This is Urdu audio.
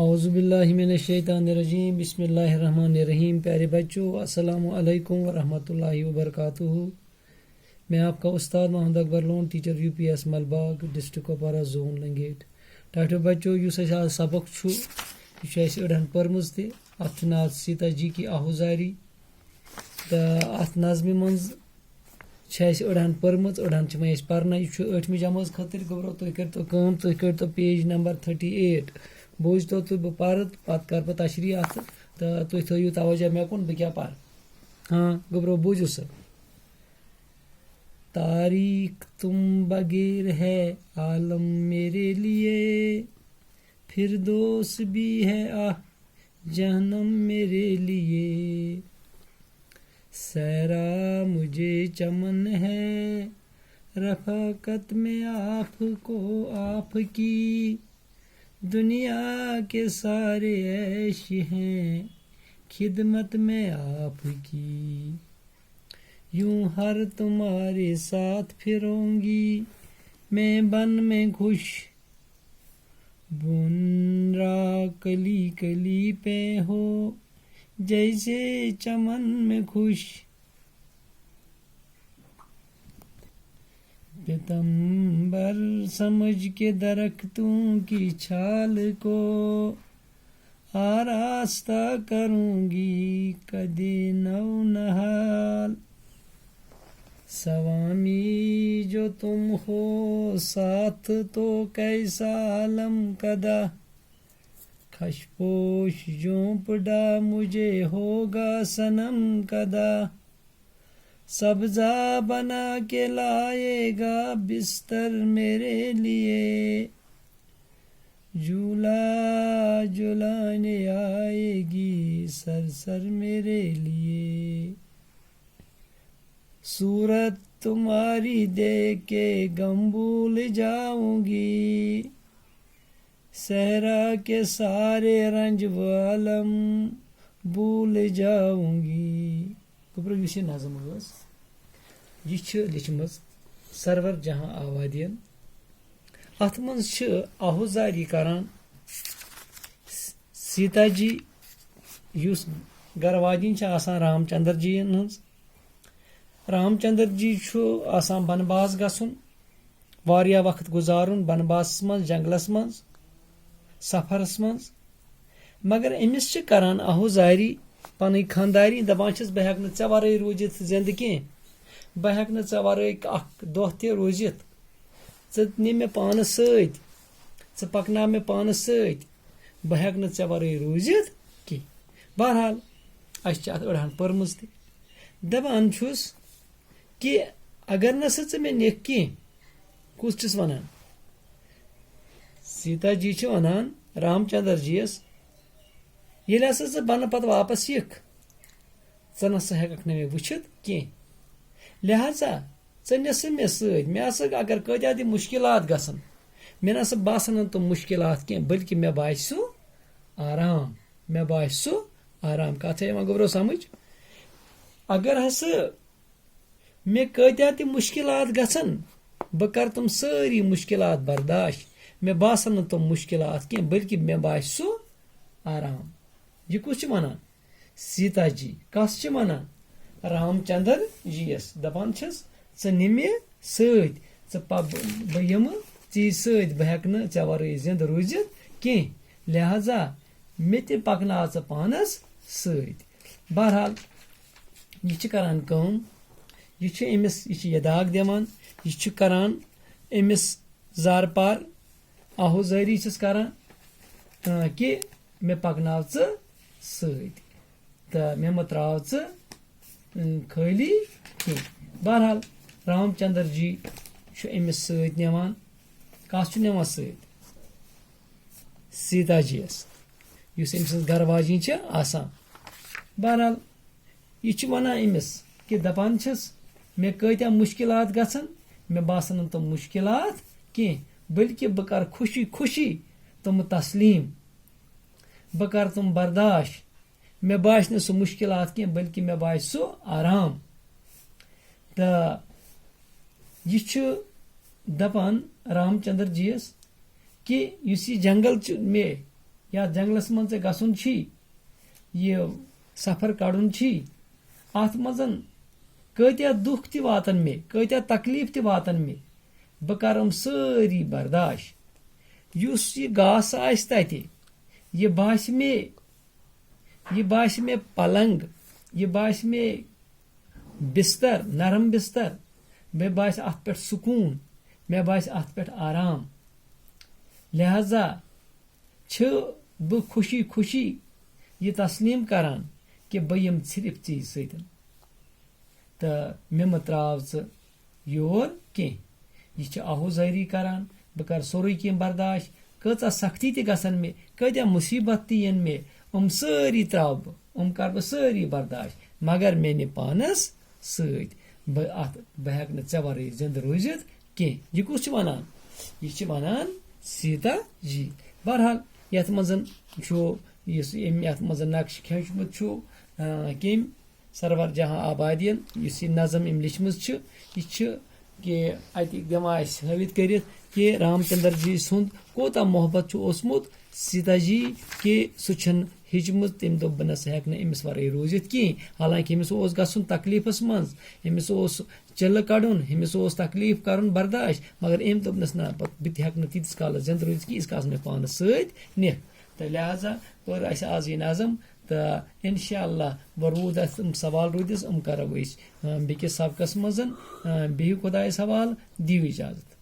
اعوذ باللہ من الشیطان الرجیم بسم اللہ الرحمن الرحیم. پیارے بچوں السلام علیکم ورحمۃ اللہ وبرکاتہ. میں آپ کا استاد Muhammad Akbar Lone teacher UPS Malbagh district Kupwara zone Langate. ٹاٹو بچو اس آج سبق یہ اڑن پرمز تہ ات ناو سیتا جی کی آہوزاری تو ات نظمہ مز اڑان پرمز اڑان پرنا. یہ 8ویں جماعت خاطر گبرو تھی کرتو تھی کرتو پیج نمبر 38 بوزتو تو بہ پہ پتہ کر بہ تشریح ات تو تھی تھو توجہ مے کن بہ کیا پر. ہاں گبرو بوزو سا. تاریخ تم بغیر ہے عالم میرے لیے، فردوس بھی ہے آہ جہنم میرے لیے. سیرا مجھے چمن ہے رفاقت میں آپ کو آپ کی، دنیا کے سارے عیش ہیں خدمت میں آپ کی. یوں ہر تمہارے ساتھ پھروں گی میں بن میں خوش، بن را کلی کلی پہ ہو جیسے چمن میں خوش. پتمبر سمجھ کے درختوں کی چھال کو آراستہ کروں گی کدے نو نہال. سوامی جو تم ہو ساتھ تو کیسا عالم کدا، کھشپوش جھونپڑا مجھے ہوگا صنم کدا. سبزہ بنا کے لائے گا بستر میرے لیے، جھولا جھلانے آئے گی سر سر میرے لیے. صورت تمہاری دیکھ کے غم بھول جاؤں گی، صحرا کے سارے رنج و علم بھول جاؤں گی. گبرو یس یہ نظم یہ لچمژ سرور جہاں آبادین. ات من آہوزاری کران سیتا جی یس گر واجن آسان رام چندر جی ہنز. رام چندر جی آسان بنباس گژھن واریاہ وقت گزارن بنباسس من جنگلس من سفرس من، مگر امس کران آہوزاری پن خانداری دپان چھس بہ ہیک نہ ژے ورٲے روزتھ زندٕ کینٛہہ، بہ ہیک نہٕ ژے ورٲے اکھ دۄہ تہِ روٗزِتھ، ژٕ نہِ مےٚ پانس سۭتۍ، ژٕ پکناو مےٚ پانس سۭتۍ، بہ ہیک نہٕ ژے ورٲے روٗزِتھ کینٛہہ. بہرحال اسہِ چھِ اتھ أڑہن پٔرمٕژ تہِ. دپان چھُس کہ اگر نہ سا ژٕ مےٚ نِکھ کینٛہہ، کُس چھُس ونان؟ سیتا جی چھِ ونان رام چندر جی یس ییٚلہِ ہسا ژٕ بنہٕ پتہٕ واپس یِکھ ژٕ نسا ہیککھ نہٕ مےٚ وٕچھِتھ کینٛہہ، لہذا ژٕ نِسہٕ مےٚ سۭتۍ. مےٚ ہسا اگر کۭتیاہ تہِ مُشکلات گژھن مےٚ نسا باسن نہٕ تِم مُشکلات کینٛہہ، بلکہِ مےٚ باسہِ سُہ آرام، مےٚ باسہِ سُہ آرام. کتھ چھا یِوان گوبرو سمجھ؟ اگر ہسا مےٚ کۭتیاہ تہِ مُشکلات گژھن بہٕ کرٕ تِم سٲری مُشکلات برداشت، مےٚ باسن نہٕ تِم مُشکلات کینٛہہ بلکہِ مےٚ باسہِ سُہ آرام. یہ کس چھ ونان؟ سیتا جی. کس چھ ونان؟ رام چندر جی یس. دپان چھس ژٕ نہِ مےٚ سۭتۍ، بہٕ یِمہٕ ژی سۭتۍ، بہٕ ہیکہٕ نہٕ ژےٚ ورٲے زندٕ روٗزِتھ کینٛہہ، لہذا مےٚ تہِ پکناو ژٕ پانس سۭتۍ. بہرحال یہ چھ کران کٲم، یہ چھ أمِس یہ چھ یداگ دِوان، یہ چھ کران أمِس زار پار آہوزٲری چھس کران کہ مےٚ پکناو ژٕ سۭتۍ تہٕ مےٚ مہ تراو ژٕ خٲلی کینٛہہ. بہرحال رام چندر جی چھُ أمِس سۭتۍ نِوان. کس چھُ نِوان سۭتۍ؟ سیتا جی یس یُس أمۍ سٕنٛز گرٕ واجِنۍ چھِ آسان. بہرحال یہِ چھُ ونان أمِس کہ دپان چھس مےٚ کۭتیاہ مُشکلات گژھن مےٚ باسن نہٕ تِم مُشکلات کینٛہہ، بلکہِ بہٕ کرٕ خوشی خوشی تِم تسلیٖم، بہٕ کرٕ تِم برداشت، مےٚ باسہِ نہٕ سُہ مُشکلات کینٛہہ بلکہِ مےٚ باسہِ سُہ آرام. تہٕ یہ چھُ دپان رام چندر جی یس کہ یُس یہِ جنگل چھُ مےٚ یا جنگلس من ژےٚ گژھُن چھی یہ سفر کڑُن چھی اتھ منٛز کۭتیاہ دُکھ تہِ واتن مےٚ کۭتیاہ تکلیف تہِ واتن مےٚ بہٕ کرٕ یِم سٲری برداشت یُس یہِ گاسہٕ آسہِ تتہِ یہِ باسہِ مےٚ پلنگ یہِ باسہِ مےٚ بستر نرم بستر مےٚ باسہِ اتھ پٮ۪ٹھ سکوٗن مےٚ باسہِ اتھ پٮ۪ٹھ آرام لہذا چھِ بہٕ خوشی خوشی یہ تسلیم کران کہ بہٕ یِمہٕ صرف ژےٚ سۭتۍ تہٕ مےٚ مہ تراو ژٕ یور کینٛہہ یہِ چھِ آہوزٲری کران بہٕ کرٕ سورُے کینٛہہ برداشت کۭژاہ سختی تہِ گژھن مےٚ کۭتیاہ مُصیبت تہِ یِن مےٚ سٲری تراو بہٕ کرٕ بہٕ سٲری برداشت مگر مےٚ نہِ پانس سۭتۍ بہٕ ہٮ۪کہٕ نہٕ ژےٚ ورٲے زندٕ روٗزِتھ کینٛہہ یہِ کُس چھُ ونان یہِ چھِ ونان سیتا جی بہرحال یتھ منٛز چھُ یُس أمۍ یتھ منٛز نقشہٕ کھینچمُت چھُ کٔمۍ سرور جہاں آبادین یُس یہِ نظم أمۍ لیچھمٕژ چھِ یہِ چھِ کہِ اتہِ دِوان اسہِ ہٲوِتھ کٔرِتھ کہِ رام چندر جی سُنٛد کوٗتاہ محبت چھُ اوسمُت سیتا جی کہِ سُہ چھُنہٕ ہیٚچمٕژ تٔمۍ دوٚپ بہٕ نسا ہٮ۪کہٕ نہٕ أمِس ورٲے روٗزِتھ کِہینۍ حالانکہِ أمِس اوس گژھُن تکلیفس منٛز أمِس اوس چِلہٕ کڑُن أمِس اوس تکلیف کرُن برداشت مگر أمۍ دوٚپنس نہ بہٕ تہِ ہٮ۪کہٕ نہٕ تیٖتِس کالس زندٕ روٗزِتھ کینٛہہ ییٖتِس کالس مےٚ پانس سۭتۍ نِکھ تہٕ لہذا پٔر اسہِ آز یہِ نظم تہٕ انشاء اللہ وۄنۍ روٗد اَسہِ سوال روٗدِس کرو أسۍ بیٚکِس سبقس منٛز بِہِو خۄدایس حوالہٕ دِیِو اِجازت